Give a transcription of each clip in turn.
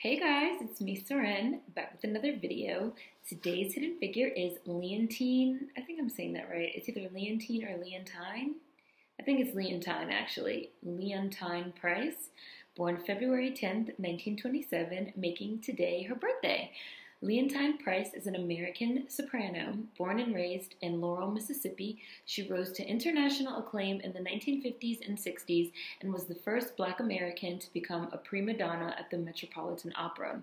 Hey guys, it's me, Soren, back with another video. Today's hidden figure is Leontyne. I think I'm saying that right. It's either Leontyne or Leontyne. I think it's Leontyne, actually. Leontyne Price, born February 10th, 1927, making today her birthday. Leontyne Price is an American soprano, born and raised in Laurel, Mississippi. She rose to international acclaim in the 1950s and 60s and was the first Black American to become a prima donna at the Metropolitan Opera.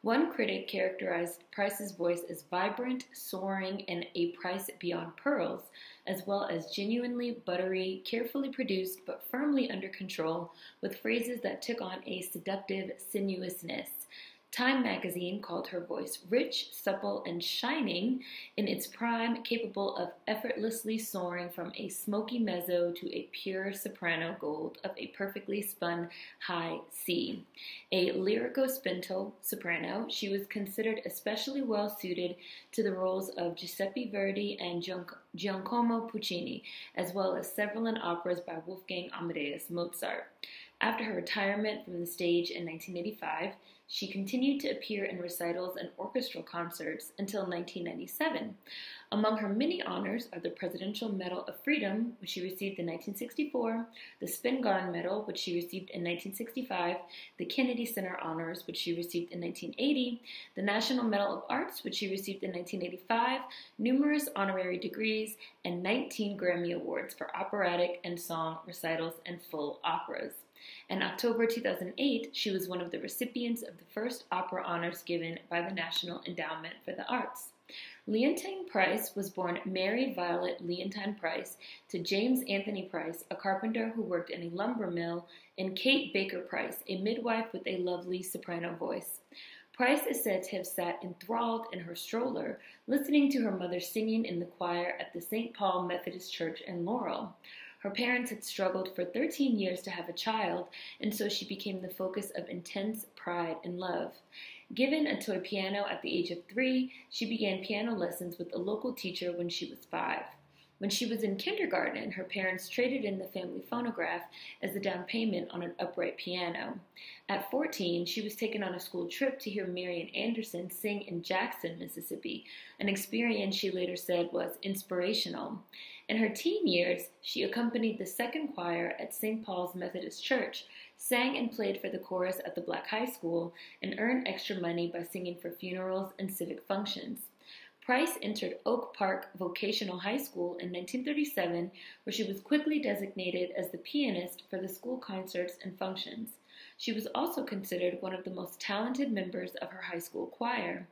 One critic characterized Price's voice as vibrant, soaring, and a price beyond pearls, as well as genuinely buttery, carefully produced, but firmly under control, with phrases that took on a seductive sinuousness. Time magazine called her voice rich, supple, and shining, in its prime capable of effortlessly soaring from a smoky mezzo to a pure soprano gold of a perfectly spun high C. A lyrico-spinto soprano, she was considered especially well suited to the roles of Giuseppe Verdi and Giacomo Puccini, as well as several in operas by Wolfgang Amadeus Mozart. After her retirement from the stage in 1985, she continued to appear in recitals and orchestral concerts until 1997. Among her many honors are the Presidential Medal of Freedom, which she received in 1964, the Spingarn Medal, which she received in 1965, the Kennedy Center Honors, which she received in 1980, the National Medal of Arts, which she received in 1985, numerous honorary degrees, and 19 Grammy Awards for operatic and song recitals and full operas. In October 2008, she was one of the recipients of the first opera honors given by the National Endowment for the Arts. Leontyne Price was born Mary Violet Leontine Price to James Anthony Price, a carpenter who worked in a lumber mill, and Kate Baker Price, a midwife with a lovely soprano voice. Price is said to have sat enthralled in her stroller, listening to her mother singing in the choir at the St. Paul Methodist Church in Laurel. Her parents had struggled for 13 years to have a child, and so she became the focus of intense pride and love. Given a toy piano at the age of 3, she began piano lessons with a local teacher when she was 5. When she was in kindergarten, her parents traded in the family phonograph as a down payment on an upright piano. At 14, she was taken on a school trip to hear Marian Anderson sing in Jackson, Mississippi, an experience she later said was inspirational. In her teen years, she accompanied the second choir at St. Paul's Methodist Church, sang and played for the chorus at the Black High School, and earned extra money by singing for funerals and civic functions. Price entered Oak Park Vocational High School in 1937, where she was quickly designated as the pianist for the school concerts and functions. She was also considered one of the most talented members of her high school choir.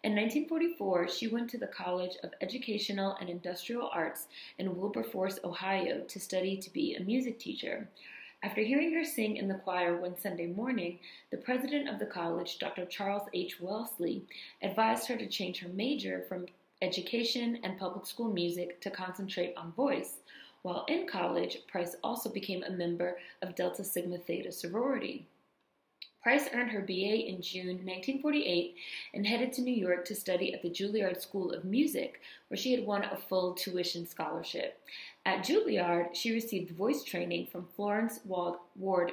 In 1944, she went to the College of Educational and Industrial Arts in Wilberforce, Ohio, to study to be a music teacher. After hearing her sing in the choir one Sunday morning, the president of the college, Dr. Charles H. Wellesley, advised her to change her major from education and public school music to concentrate on voice. While in college, Price also became a member of Delta Sigma Theta sorority. Price earned her BA in June 1948 and headed to New York to study at the Juilliard School of Music, where she had won a full tuition scholarship. At Juilliard, she received voice training from Florence Ward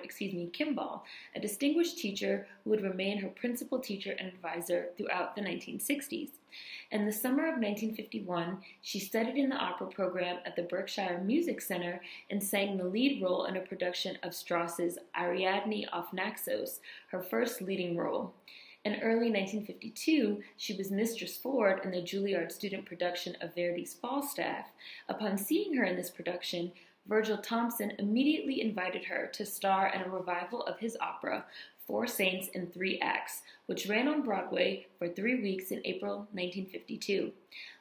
Kimball, a distinguished teacher who would remain her principal teacher and advisor throughout the 1960s. In the summer of 1951, she studied in the opera program at the Berkshire Music Center and sang the lead role in a production of Strauss's Ariadne auf Naxos, her first leading role. In early 1952, she was Mistress Ford in the Juilliard student production of Verdi's Falstaff. Upon seeing her in this production, Virgil Thomson immediately invited her to star in a revival of his opera, Four Saints in 3 Acts, which ran on Broadway for 3 weeks in April 1952.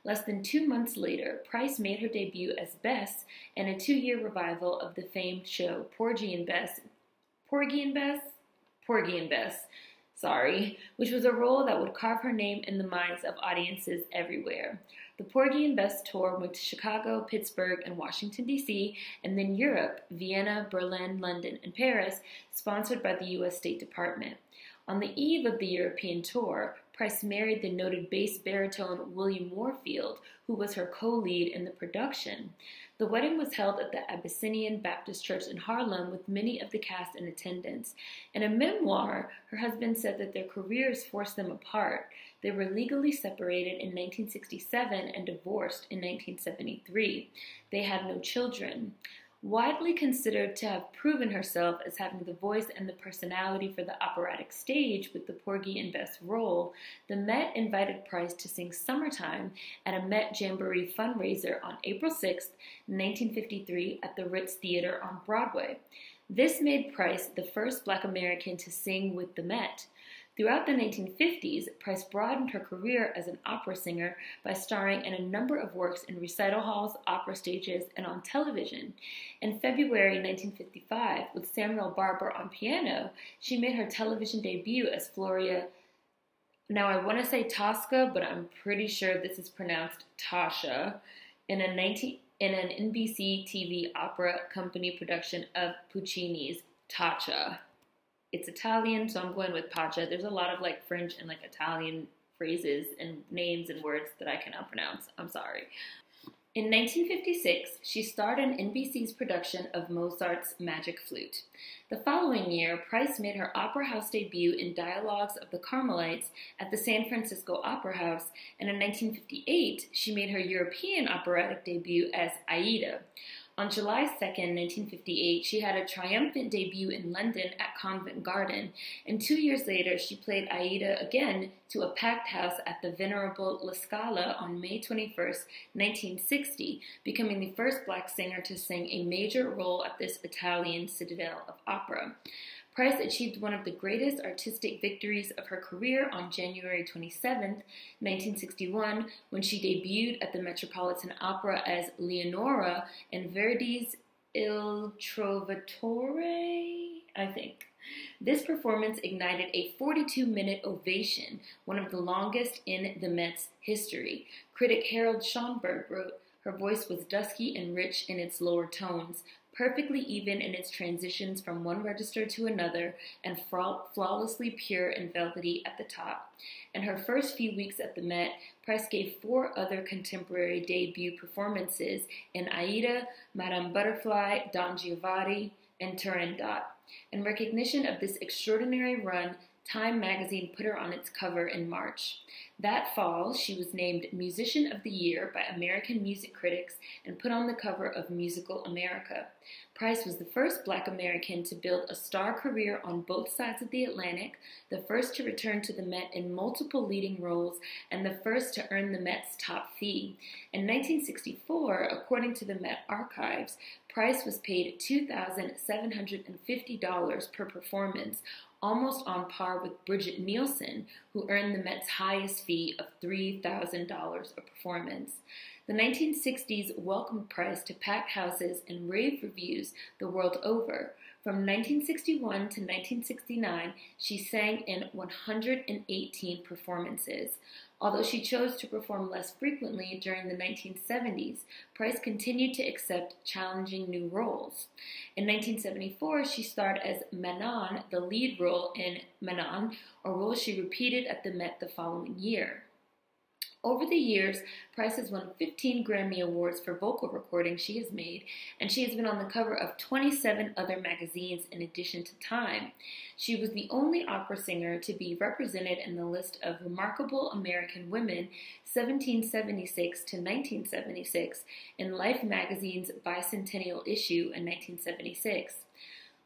Less than 2 months later, Price made her debut as Bess in a 2-year revival of the famed show Porgy and Bess, which was a role that would carve her name in the minds of audiences everywhere. The Porgy and Bess tour went to Chicago, Pittsburgh, and Washington, D.C., and then Europe, Vienna, Berlin, London, and Paris, sponsored by the U.S. State Department. On the eve of the European tour, Price married the noted bass baritone William Warfield, who was her co-lead in the production. The wedding was held at the Abyssinian Baptist Church in Harlem with many of the cast in attendance. In a memoir, her husband said that their careers forced them apart. They were legally separated in 1967 and divorced in 1973. They had no children. Widely considered to have proven herself as having the voice and the personality for the operatic stage with the Porgy and Bess role, the Met invited Price to sing Summertime at a Met Jamboree fundraiser on April 6, 1953 at the Ritz Theater on Broadway. This made Price the first Black American to sing with the Met. Throughout the 1950s, Price broadened her career as an opera singer by starring in a number of works in recital halls, opera stages, and on television. In February 1955, with Samuel Barber on piano, she made her television debut as Floria. Now I want to say Tosca, but I'm pretty sure this is pronounced Tasha, in an NBC TV opera company production of Puccini's Taccia. It's Italian, so I'm going with Pacha. There's a lot of French and Italian phrases and names and words that I cannot pronounce. I'm sorry. In 1956, she starred in NBC's production of Mozart's Magic Flute. The following year, Price made her opera house debut in Dialogues of the Carmelites at the San Francisco Opera House, and in 1958, she made her European operatic debut as Aida. On July 2, 1958, she had a triumphant debut in London at Covent Garden, and 2 years later, she played Aida again to a packed house at the Venerable La Scala on May 21, 1960, becoming the first Black singer to sing a major role at this Italian citadel of opera. Price achieved one of the greatest artistic victories of her career on January 27, 1961, when she debuted at the Metropolitan Opera as Leonora in Verdi's Il Trovatore, I think. This performance ignited a 42-minute ovation, one of the longest in the Met's history. Critic Harold Schonberg wrote, "Her voice was dusky and rich in its lower tones, perfectly even in its transitions from one register to another, and flawlessly pure and velvety at the top." In her first few weeks at the Met, Price gave 4 other contemporary debut performances in Aida, Madame Butterfly, Don Giovanni, and Turandot. In recognition of this extraordinary run, Time magazine put her on its cover in March. That fall, she was named Musician of the Year by American music critics and put on the cover of Musical America. Price was the first Black American to build a star career on both sides of the Atlantic, the first to return to the Met in multiple leading roles, and the first to earn the Met's top fee. In 1964, according to the Met Archives, Price was paid $2,750 per performance, almost on par with Bridget Nielsen, who earned the Met's highest fee of $3,000 a performance. The 1960s welcomed Price to packed houses and rave reviews the world over. From 1961 to 1969, she sang in 118 performances. Although she chose to perform less frequently during the 1970s, Price continued to accept challenging new roles. In 1974, she starred as Manon, the lead role in Manon, a role she repeated at the Met the following year. Over the years, Price has won 15 Grammy Awards for vocal recordings she has made, and she has been on the cover of 27 other magazines in addition to Time. She was the only opera singer to be represented in the list of Remarkable American Women 1776 to 1976 in Life magazine's bicentennial issue in 1976.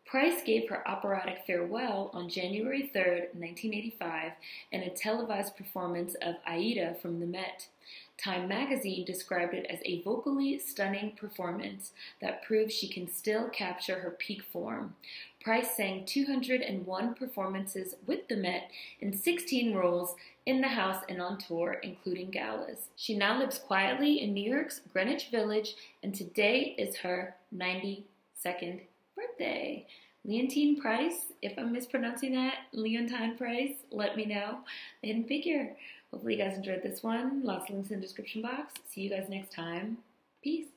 Price gave her operatic farewell on January 3, 1985, in a televised performance of Aida from the Met. Time magazine described it as a vocally stunning performance that proves she can still capture her peak form. Price sang 201 performances with the Met in 16 roles in the house and on tour, including galas. She now lives quietly in New York's Greenwich Village, and today is her 92nd birthday. Leontyne Price, if I'm mispronouncing that, Leontyne Price, let me know. The Hidden Figure. Hopefully you guys enjoyed this one. Lots of links in the description box. See you guys next time. Peace.